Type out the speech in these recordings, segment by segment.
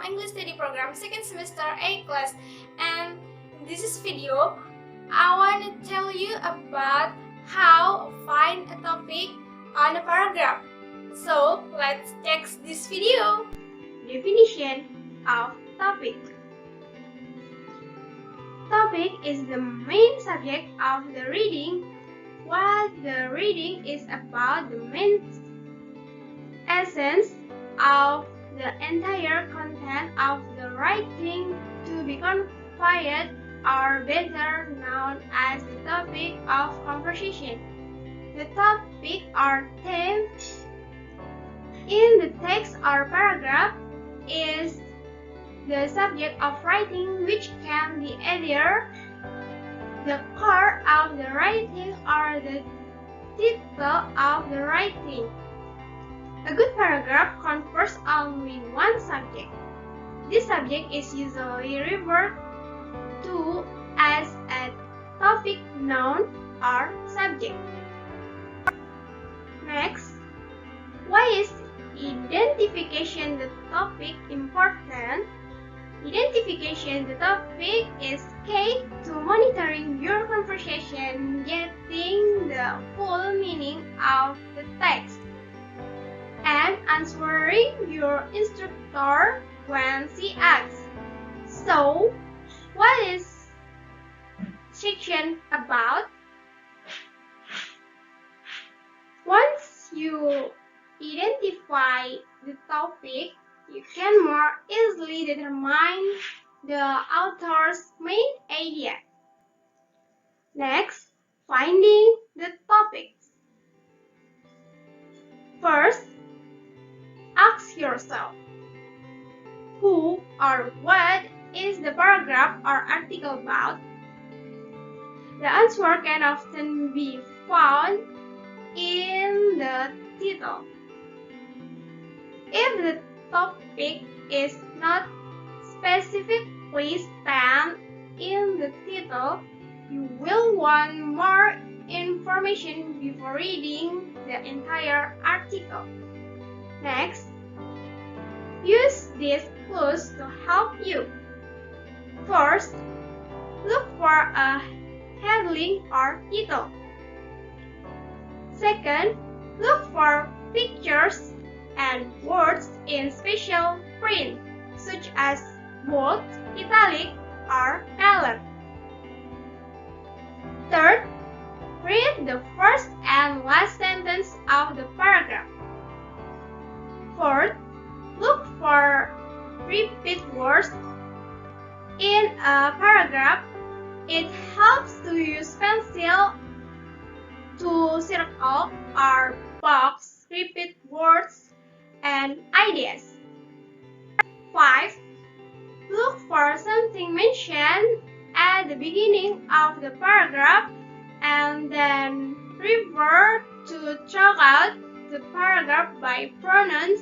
English Study Program second semester A class, and in this video I want to tell you about how find a topic on a paragraph. So let's check this video. Definition of topic. Topic is the main subject of the reading. What the reading is about, the main essence of the entire content of the writing, to be conveyed or better known as the topic of conversation. The topic or theme in the text or paragraph is the subject of writing, which can be either the core of the writing or the title of the writing. A good paragraph covers only one subject. This subject is usually referred to as a topic, noun, or subject. Next, why is identification the topic important? Identification the topic is key to monitoring your conversation, getting the full meaning of the text, and answering your instructor when she asks. So, what is section about? Once you identify the topic, you can more easily determine the author's main idea. Next, finding the topics. First, ask yourself, who or what is the paragraph or article about? The answer can often be found in the title. If the topic is not specifically stated in the title, you will want more information before reading the entire article. Next, use these clues to help you. First, look for a heading or title. Second, look for pictures and words in special print, such as bold, italic, or color. Third, read the first and last sentence of the paragraph. Fourth, look for repeat words in a paragraph. It helps to use pencil to circle or box repeat words and ideas. 5. Look for something mentioned at the beginning of the paragraph and then revert to throughout the paragraph by pronouns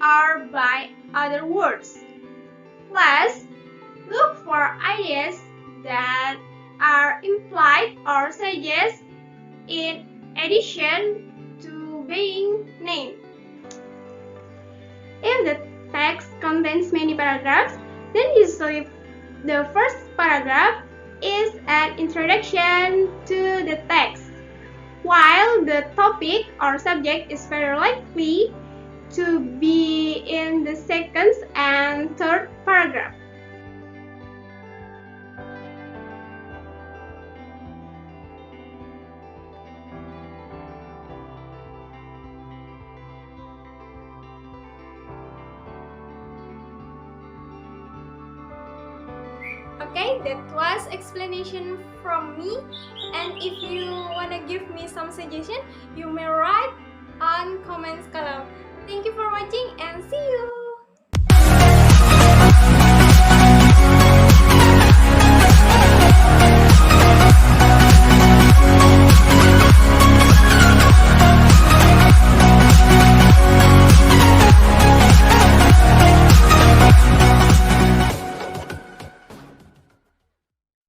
or by other words. Plus, look for ideas that are implied or suggest in addition to being named. If the text contains many paragraphs, then usually the first paragraph is an introduction to the text, while the topic or subject is very likely to be in the second and third paragraph. Okay, that was explanation from me, and if you wanna give me some suggestion, you may write on comments column. Thank you for watching and see you!